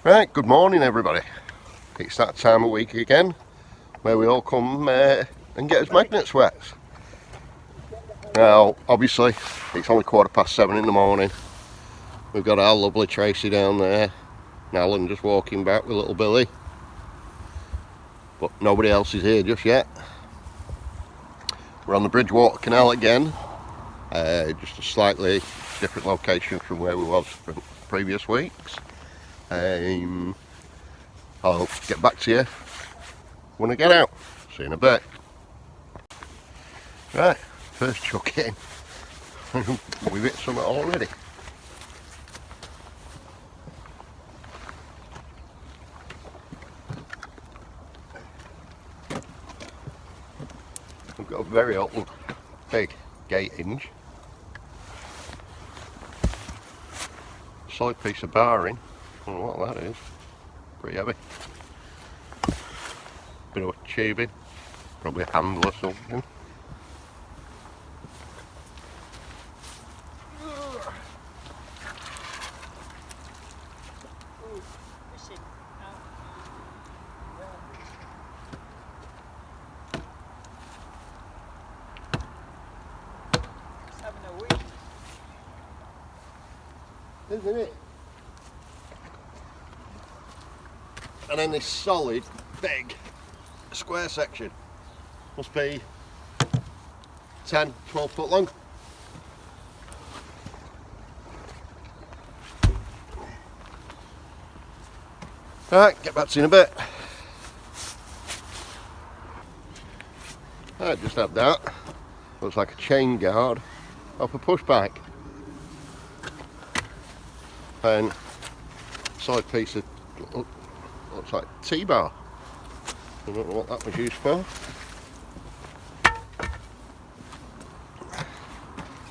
Right, good morning everybody. It's that time of week again where we all come and get us magnets wet. Now, obviously, it's only 7:15 in the morning. We've got our lovely Tracy down there, and Alan just walking back with little Billy. But nobody else is here just yet. We're on the Bridgewater Canal again, just a slightly different location from where we was from previous weeks. I'll get back to you when I get out. See you in a bit. Right, first chuck in. We've hit some already. We've got a very old, big gate hinge. Solid piece of barring. I don't know what that is. Pretty heavy. Bit of a tubing. Probably a handle or something. Isn't it? And then this solid, big, square section must be 10, 12 foot long. Right, get back to you in a bit. I just had that. Looks like a chain guard off a push bike. And solid piece of, looks like T-bar. I don't know what that was used for.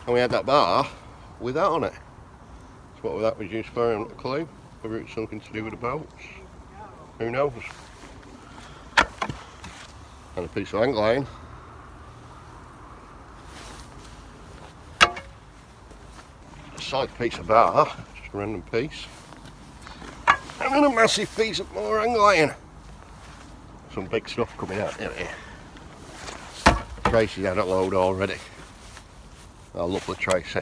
And we had that bar with that on it. So what that was used for, I haven't a clue. Whether it's something to do with the boats. Who knows? And a piece of hang line. A solid piece of bar, just a random piece. And then a massive piece of more hang line. Some big stuff coming out here. Tracy's had a load already. I love the Tracy.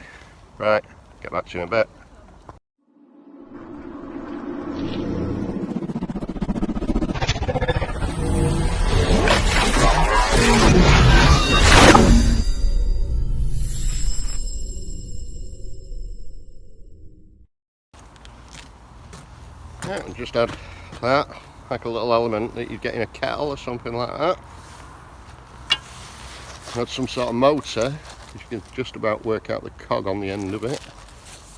Right, get back to you in a bit. Yeah, just had that, like a little element that you'd get in a kettle or something like that. Had some sort of motor, you can just about work out the cog on the end of it.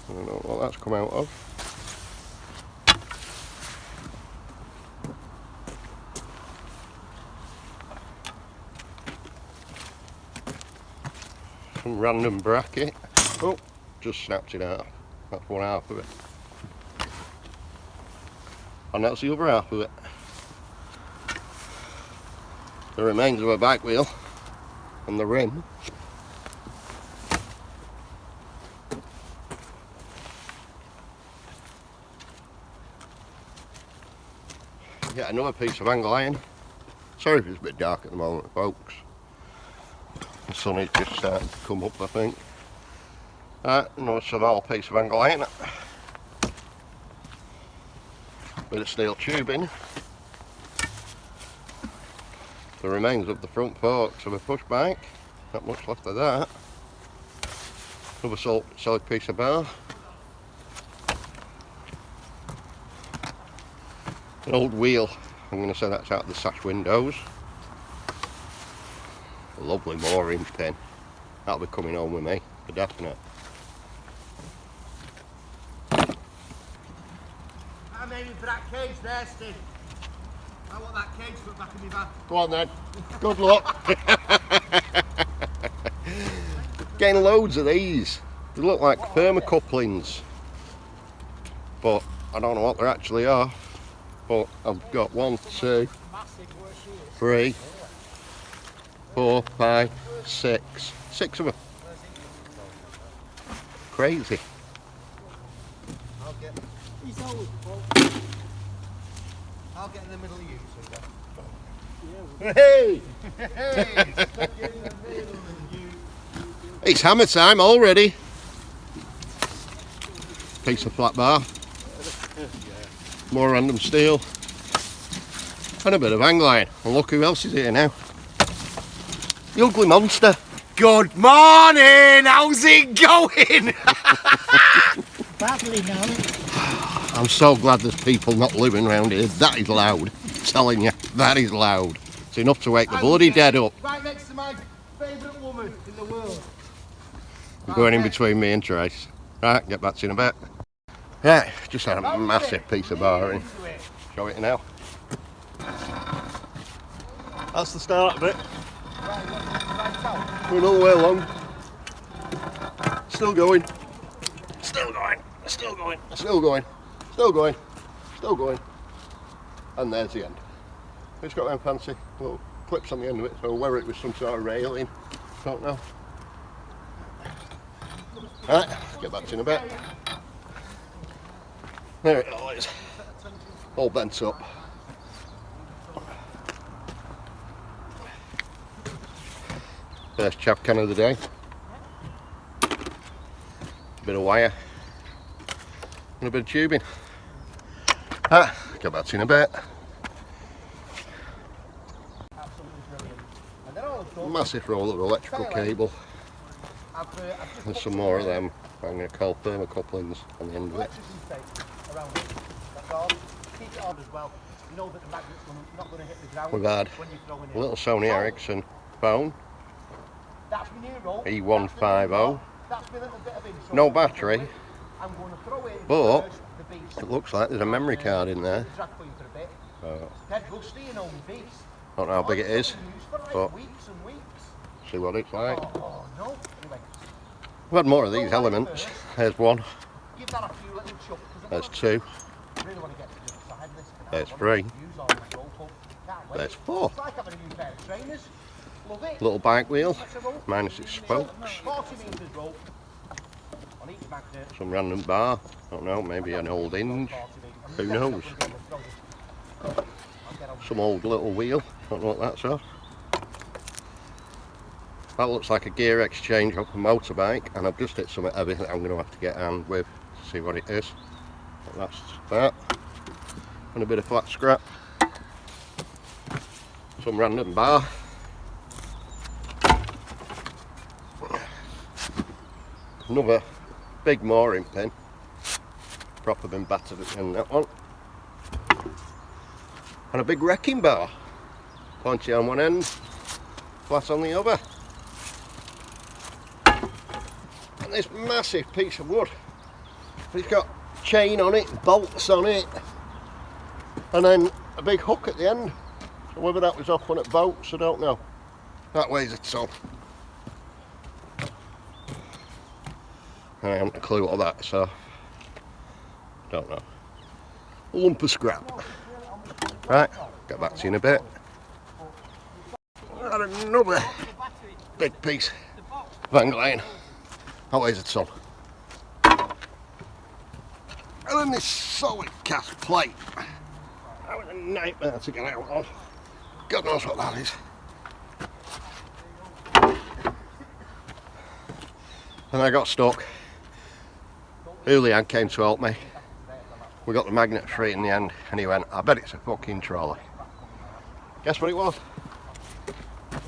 I don't know what that's come out of. Some random bracket. Oh, just snapped it out. That's one half of it. And that's the other half of it. The remains of a bike wheel and the rim. Get another piece of hang line. Sorry if it's a bit dark at the moment, folks. The sun is just starting to come up, I think. Another small piece of hang line. Bit of steel tubing. The remains of the front forks of a push bike. Not much left of that. Another solid piece of bar. An old wheel. I'm going to say that's out of the sash windows. A lovely mooring pin. That'll be coming home with me, for definite. I'm aiming for that cage there, Steve. I want that cage put back in my van. Go on then. Good luck. Getting loads of these. They look like thermocouplings, but I don't know what they actually are. But I've got 1, 2, 3, 4, 5, 6. 6 of them. Crazy. I'll get in the middle of you two then. Hey! Hey! Stuck in the middle of you. It's hammer time already. Piece of flat bar. More random steel. And a bit of hang line. And look who else is here now. The ugly monster. Good morning! How's it going? Badly now. I'm so glad there's people not living around here. That is loud. I'm telling you, that is loud. It's enough to wake the bloody dead up. Right next to my favourite woman in the world. I'm going in between me and Trace. Right, get back to you in a bit. Yeah, just had a massive piece of bar in. Show it now. That's the start of it. We're another way along. Still going. Still going. Still going. Still going. Still going. Still going. And there's the end. It's got them fancy little clips on the end of it, so whether it was some sort of railing, don't know. Right, get back to you in a bit. There it all is. All bent up. First chap can of the day. Bit of wire. And a bit of tubing. Get back to you in a bit. Massive roll of electrical cable. There's some more of them. I'm going to call thermocouplings on the end of it. We've had a little Sony Ericsson phone. E150. No battery. But it looks like there's a memory card in there. Don't know how big it is, but see what it's like. We've had more of these elements. There's one. There's two. There's three. There's four. Little bike wheel, minus its spokes. Some random bar. Don't know, maybe an old hinge. Who knows? Some old little wheel. Don't know what that's of. That looks like a gear exchange off a motorbike, and I've just hit something heavy that I'm going to have to get a hand with to see what it is. But that's that. And a bit of flat scrap. Some random bar. Another big mooring pin. Proper been battered at the end of that one. And a big wrecking bar. Pointy on one end, flat on the other. And this massive piece of wood. It's got chain on it, bolts on it, and then a big hook at the end. So whether that was off one at boats, I don't know. That weighs a ton. I haven't a clue what that, so don't know. A lump of scrap. Right, get back to you in a bit. Got another big piece of hang line. That weighs a ton. And then this solid cast plate. That was a nightmare to get out of. God knows what that is. And I got stuck. Julian came to help me. We got the magnet free in the end, and he went, I bet it's a fucking trolley. Guess what it was?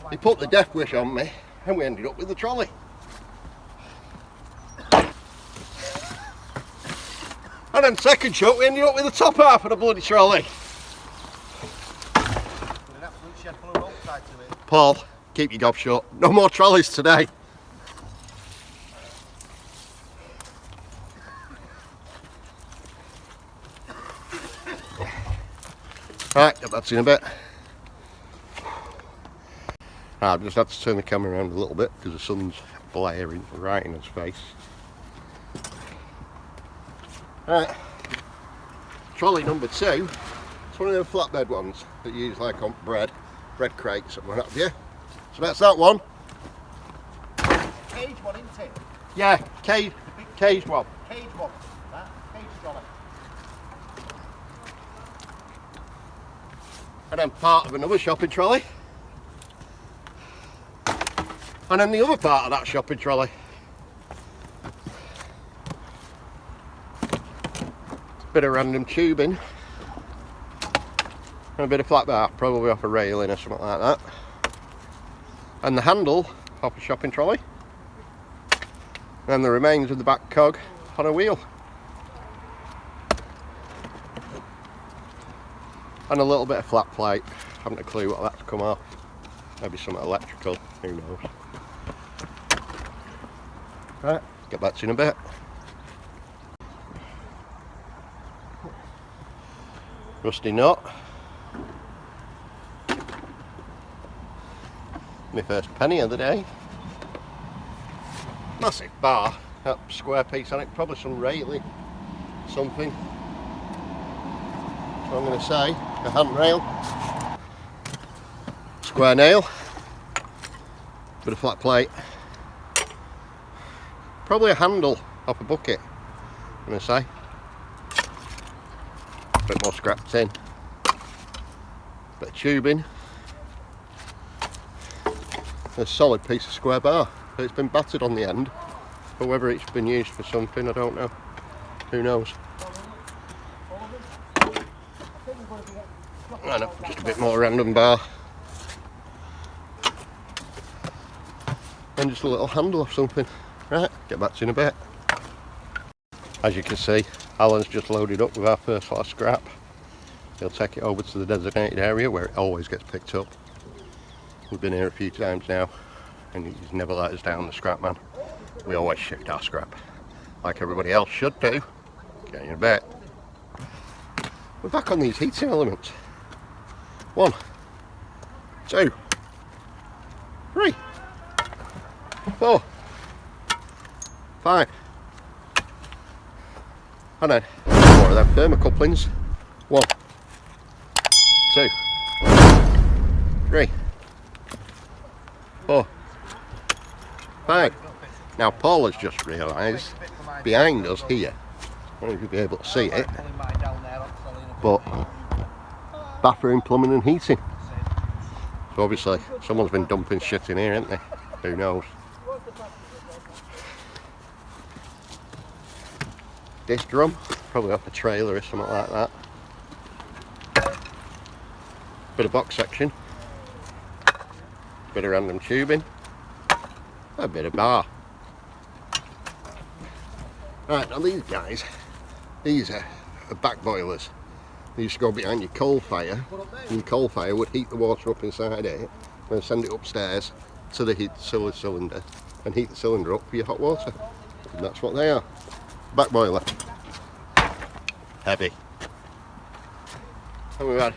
He put the death wish on me, and we ended up with the trolley. And then second shot, we ended up with the top half of the bloody trolley. Paul, keep your gob shut. No more trolleys today. Right, get back to you in a bit. I've just had to turn the camera around a little bit because the sun's blaring right in his face. Right, trolley number 2. It's one of them flatbed ones that you use like on bread crates and what have you. So that's that one. Cage one, isn't it? Yeah, cage one. Cage one. That cage trolley. and then part of another shopping trolley, and then the other part of that shopping trolley. Bit of random tubing, and a bit of flat bar, probably off a railing or something like that, and the handle off a shopping trolley, and the remains of the back cog on a wheel, and a little bit of flat plate. Haven't a clue what that's come off. Maybe something electrical, who knows. Right, get back to you in a bit. Rusty nut. My first penny of the day. Massive bar, that square piece on it, probably some railing, something. That's what I'm going to say. A handrail. Square nail. Bit of flat plate. Probably a handle off a bucket, I'm going to say. A bit more scrap tin. Bit of tubing. A solid piece of square bar. It's been battered on the end, but whether it's been used for something, I don't know. Who knows? I know, just a bit more random bar. And just a little handle of something. Right, get back to you in a bit. As you can see, Alan's just loaded up with our first lot of scrap. He'll take it over to the designated area where it always gets picked up. We've been here a few times now, and he's never let us down, the scrap man. We always shift our scrap, like everybody else should do. Get you in a bit. We're back on these heating elements. 1, 2, 3, 4, 5. And then 4 of them thermocouplings. 1, 2, 3, 4, 5. Now Paul has just realised behind us here, I don't know if you'll be able to see it, but bathroom plumbing and heating. So obviously someone's been dumping shit in here, hasn't they? Who knows? This drum, probably off a trailer or something like that. Bit of box section. Bit of random tubing. A bit of bar. Right, now these guys, these are back boilers. They used to go behind your coal fire, and your coal fire would heat the water up inside it and send it upstairs to the heat cylinder and heat the cylinder up for your hot water. And that's what they are. Back boiler. Heavy. And we've had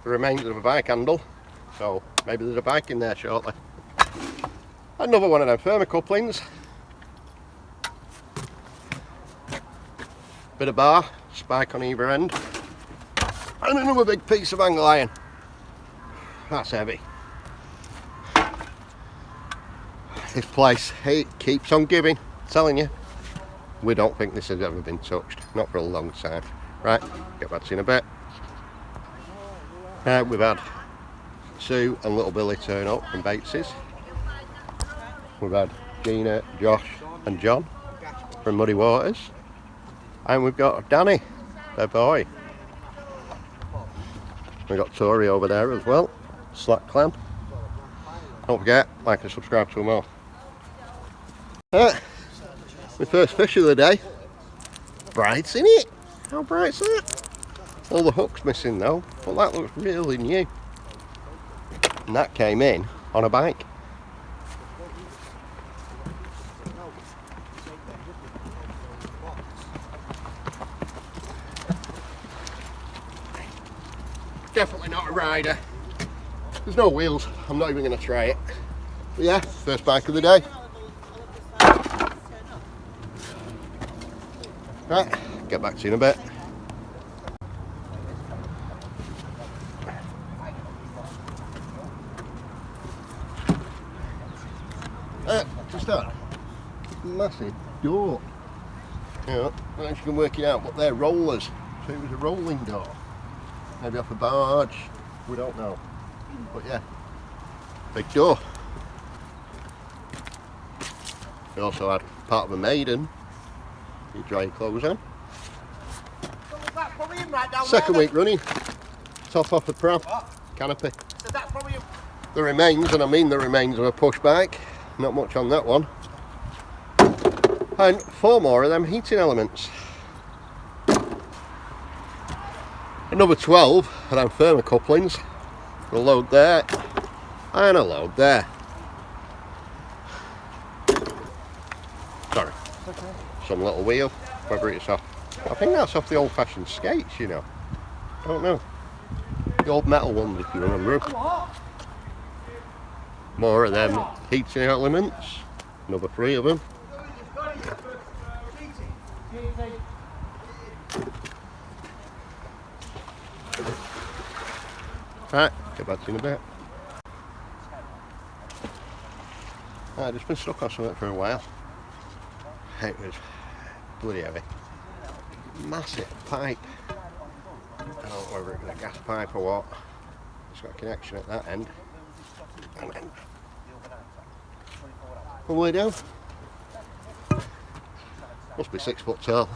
the remains of a bike handle, so maybe there's a bike in there shortly. Another one of them thermocouplings. Bit of bar, spike on either end. And another big piece of angle iron. That's heavy. This place, it keeps on giving, I'm telling you. We don't think this has ever been touched, not for a long time. Right, get back to you in a bit. We've had Sue and little Billy turn up from Bates's. We've had Gina, Josh and John from Muddy Waters. And we've got Danny, their boy. We've got Tori over there as well, Slack Clan. Don't forget, like and subscribe to them all. My first fish of the day. Bright's in it. How bright's that? All the hooks missing though, but that looks really new. And that came in on a bike. Definitely not a rider. There's no wheels. I'm not even going to try it. But yeah, first bike of the day. Right, get back to you in a bit. Just that massive door. Yeah, I don't know if you can work it out, but they're rollers. So it was a rolling door. Maybe off a barge, We don't know. But yeah, big door. We also had part of a maiden. You dry your clothes on. That's probably him right down Second there. week running. Top off the pram. Canopy. So that's probably him. The remains, and I mean the remains of a push bike. Not much on that one. And 4 more of them heating elements. Another 12 of them thermocouplings. A load there. And a load there. Sorry. Okay. Some little wheel. Whether it's off. I think that's off the old fashioned skates, you know. Don't know. The old metal ones, if you remember. More of them heating elements. Another 3 of them. Right, get back to you in a bit. I've just been stuck on something for a while. It was bloody heavy. Massive pipe. I don't know whether it's a gas pipe or what. It's got a connection at that end. And then all the way down. Must be 6 foot tall.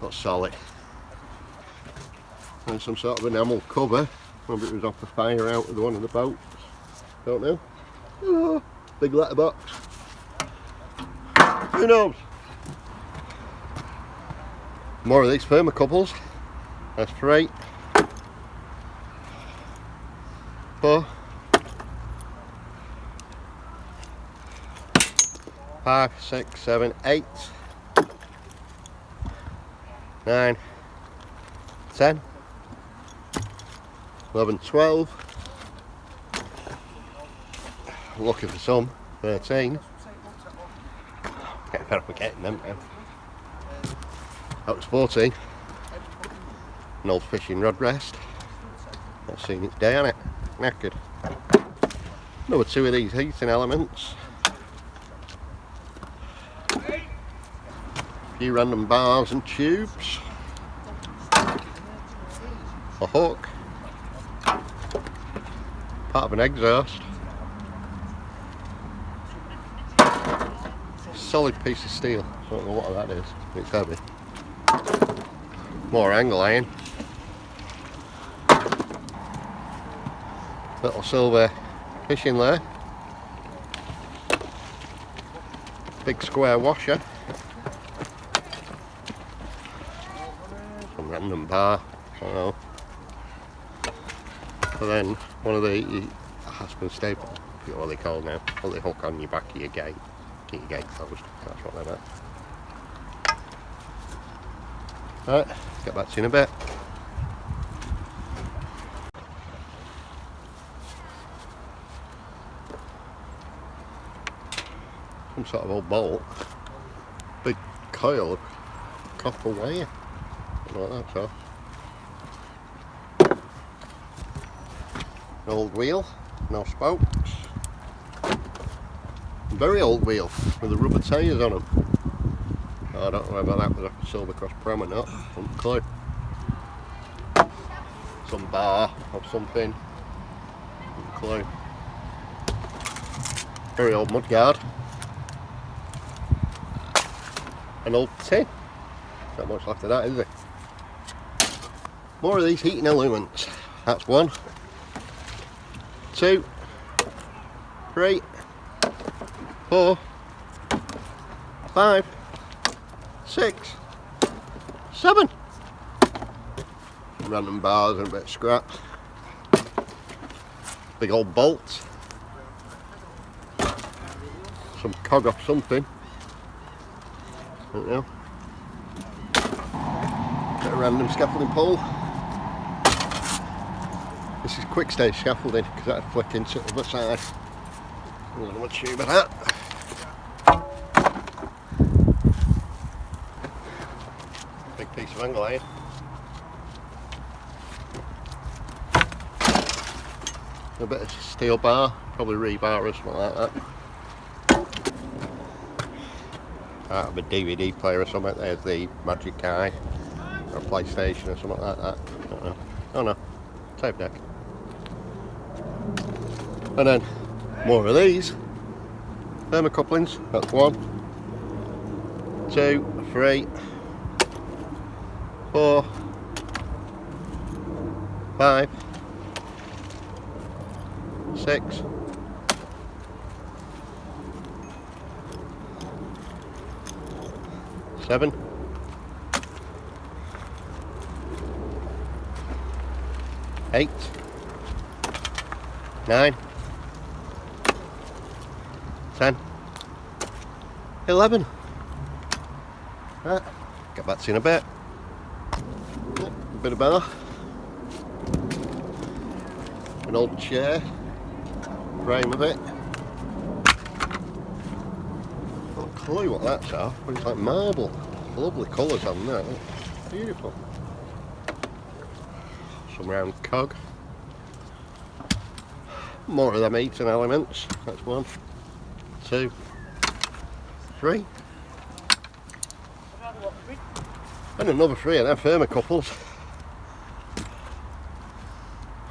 That's solid. And some sort of enamel cover. Maybe it was off the fire out of one of the boats. Don't know. Oh, big letterbox. Who knows? More of these thermocouples. That's 3. 4. 5, 6, 7, 8. 9. 10. 11, 12. I'm looking for some. 13. Getting fed up with getting them now. That was 14. An old fishing rod rest. Not seen its day on it. Knackered. Another 2 of these heating elements. A few random bars and tubes. A hook. Part of an exhaust. Solid piece of steel. I don't know what that is. It's heavy. More angle iron. Little silver fishing lure. Big square washer. Some random bar. I don't know. And then one of the Aspen staple, what are they called now? What they hook on your back of your gate. Keep your gate closed. That's what they're at. Right, get back to you in a bit. Some sort of old bolt. Big coil of copper wire. I don't know what that's for. An old wheel, no spokes. Very old wheel with the rubber tyres on them. Oh, I don't know whether that was a Silver Cross pram or not. Not a clue. Some bar of something. Not a clue. Very old mudguard. An old tin. Not much left of that, is there? More of these heating elements. That's 1, 2, 3, 4, 5, 6, 7. Random bars and a bit of scrap. Big old bolts. Some cog off something. Don't know. Bit of random scaffolding pole. This is quick stage scaffolding because that'd flick into the other side. Another tube of that. Big piece of angle iron. A bit of steel bar, probably rebar or something like that. Out of a DVD player or something. There's the Magic Eye or PlayStation or something like that. I don't know. Oh no, tape deck. And then more of these thermocouplings. That's 1, 2, 3, 4, 5, 6, 7, 8, 9, 10, 11. Right, get back to you in a bit. A bit of bar. An old chair. Frame of it. Not a clue what that's at, but it's like marble. Lovely colours on that. Beautiful. Some round cog. More of them eating elements. That's 1, 2, 3. And another 3 of them thermocouples.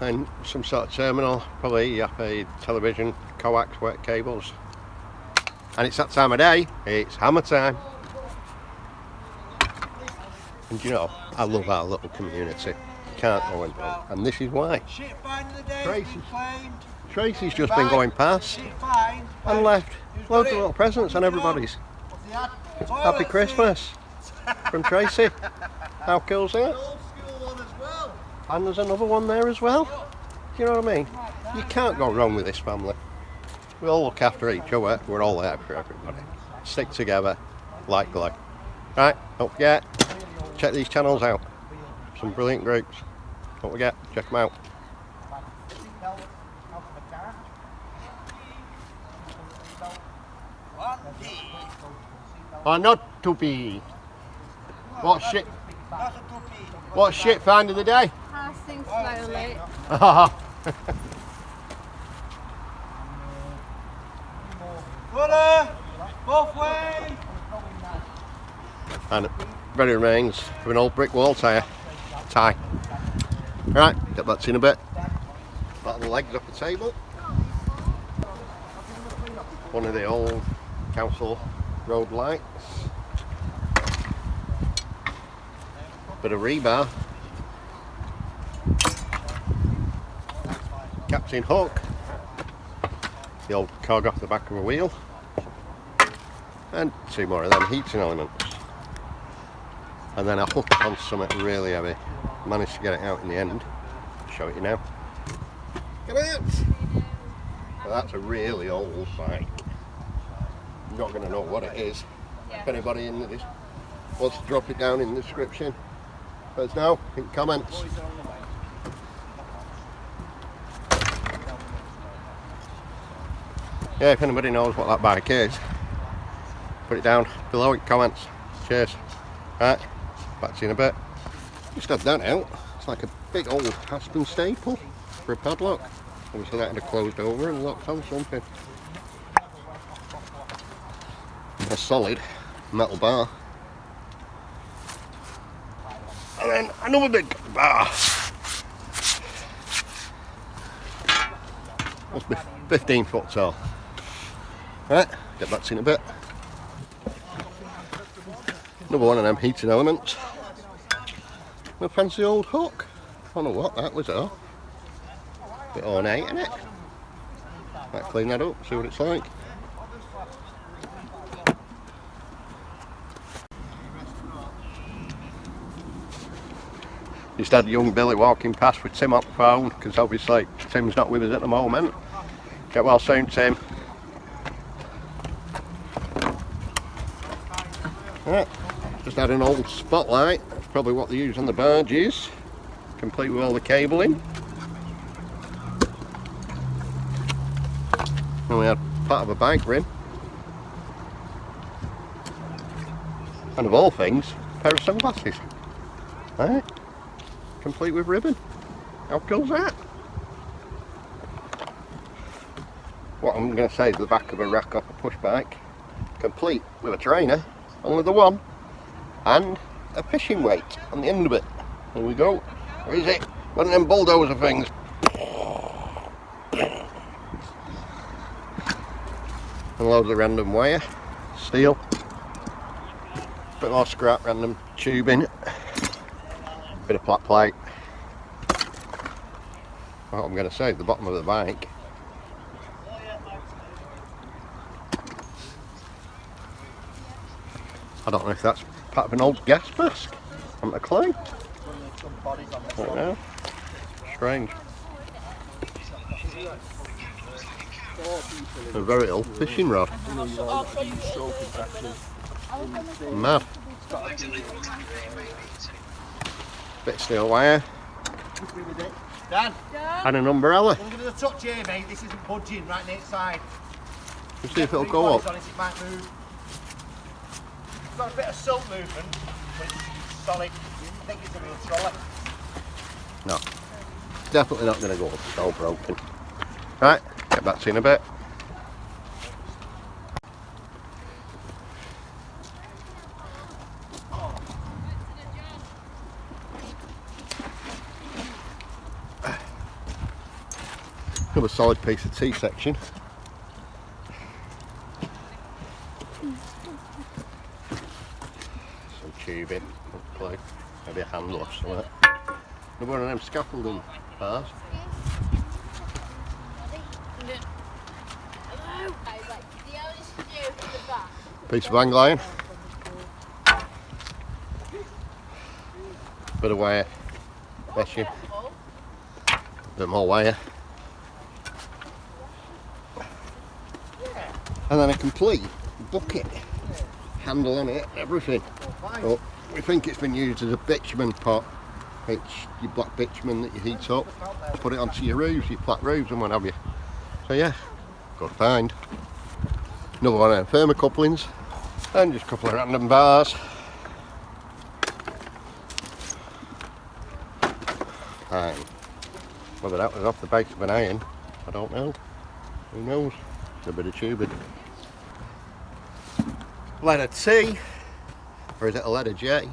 And some sort of terminal, probably a television, coax, wet cables. And it's that time of day, it's hammer time. And you know, I love our little community. Can't go in wrong. And this is why. Tracy's just been going past and left loads of little presents on everybody's. Happy Christmas from Tracy. How cool's that? And there's another one there as well. Do you know what I mean? You can't go wrong with this family. We all look after each other. We're all there for everybody. Stick together like glue. Right, don't forget, check these channels out. Some brilliant groups. Don't forget, check them out. Or not to be. What shit find of the day? Passing slowly. Both ways. And ready remains of an old brick wall tie. Right, get back to you in a bit. Back the legs off the table. One of the old council road lights. Bit of rebar. Captain hook. The old cog off the back of a wheel. And 2 more of them heating elements. And then I hooked on something really heavy. Managed to get it out in the end. I'll show it you now. Get it! So that's a really old bike. You're not going to know what it is. If anybody in this wants to drop it down in the description, let us know in comments. Yeah, if anybody knows what that bike is, put it down below in comments. Cheers. Right, back to you in a bit. Just had that out. It's like a big old Aspen staple for a padlock. Obviously that had closed over and locked on something. A solid metal bar. And then another big bar. Must be 15 foot tall. Right, get back to you in a bit. Another one of them heating elements. A fancy old hook. I don't know what that was though. Bit ornate, isn't it? Might clean that up, see what it's like. Just had young Billy walking past with Tim on the phone, because obviously Tim's not with us at the moment. Get well soon, Tim. Right, just had an old spotlight. That's probably what they use on the barges, complete with all the cabling. And we had part of a bike rim. And of all things, a pair of sunglasses. Right, complete with ribbon. How cool's that? What I'm going to say is the back of a rack off a push bike, complete with a trainer, only the one, and a fishing weight on the end of it. There we go. Where is it? One of them bulldozer things. And loads of random wire, steel, bit more scrap, random tubing, bit of flat plate. What I'm going to say, the bottom of the bike. I don't know if that's part of an old gas mask. I haven't a clue. I don't know. Strange. A very old fishing rod. Mad. Bit of steel wire. Dan, And an umbrella. I'm going to give it a touch here, mate. This isn't budging right near its side. Let's see if it'll go up. On it, it might move. It's got a bit of silt movement, but it's solid. I think it's a real trolley. No. Definitely not going to go up. It's all broken. Right, get back to you in a bit. Another solid piece of T-section. Some tubing, clue. Maybe a handle or something. Another one of them scaffolding bars. Piece of hang line. Bit of wire. Meshing. Bit more wire. And then a complete bucket. Handle on it, everything. But we think it's been used as a bitumen pot. It's your black bitumen that you heat up, put it onto your roofs, your flat roofs and what have you. So yeah, good find. Another one of them thermocouplings. And just a couple of random bars. Fine. Whether that was off the base of an iron, I don't know. Who knows? It's a bit of tubing. Letter T, or is it a letter J?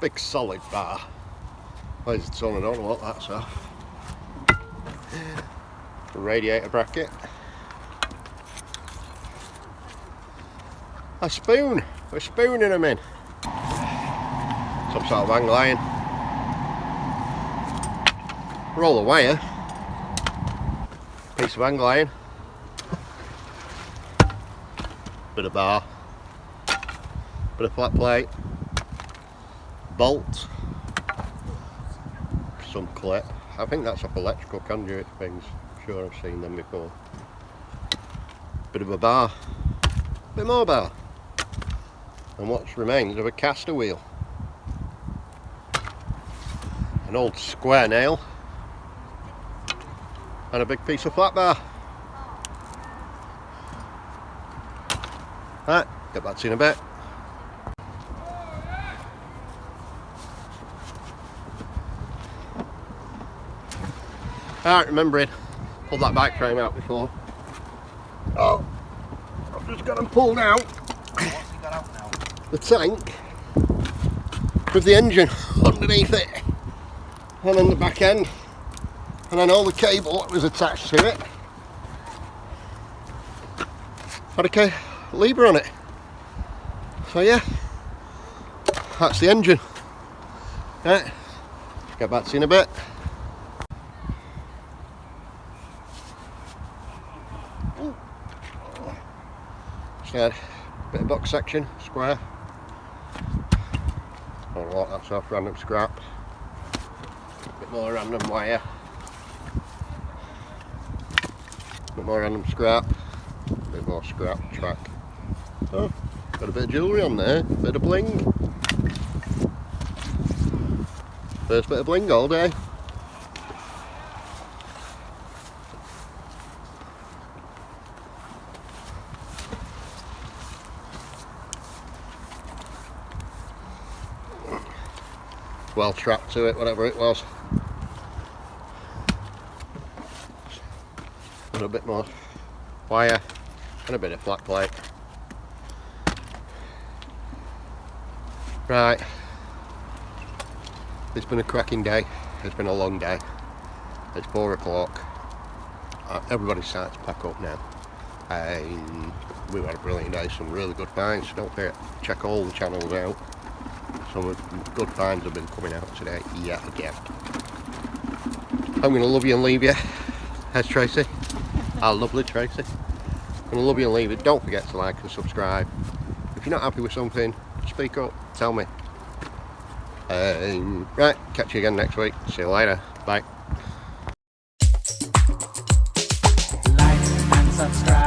Big solid bar. Where's the sun? I don't know what that's off. Radiator bracket. A spoon. We're spooning them in. Some sort of hang line. Roll of wire. Piece of hang line. Bit of bar. Bit of flat plate. Bolt. Some clip. I think that's off electrical conduit things. I'm sure I've seen them before. Bit of a bar. Bit more bar. And what remains of a caster wheel. An old square nail. And a big piece of flat bar. Right, get back to you in a bit. Alright, remembering, pulled that bike frame out before. Oh, I've just got them pulled out. What's he got out now? The tank with the engine underneath it, and then the back end, and then all the cable that was attached to it had a lever on it. So yeah, that's the engine. Right, get back to you in a bit. Just had a bit of box section, square. Don't know what that's off, random scrap. Bit more random wire. Bit more random scrap. Bit more scrap track. Oh, got a bit of jewellery on there, bit of bling. First bit of bling all day. Well trapped to it, whatever it was. And a bit more wire and a bit of flat plate. Right, it's been a cracking day. It's been a long day. It's 4 o'clock. everybody's starting to pack up now. We've had a brilliant day, some really good finds. Don't forget, check all the channels out. Some good finds have been coming out today yet again. I'm going to love you and leave you. There's Tracy, our lovely Tracy. I'm going to love you and leave you. Don't forget to like and subscribe. If you're not happy with something, speak up, tell me. Right, catch you again next week. See you later. Bye. Like and subscribe.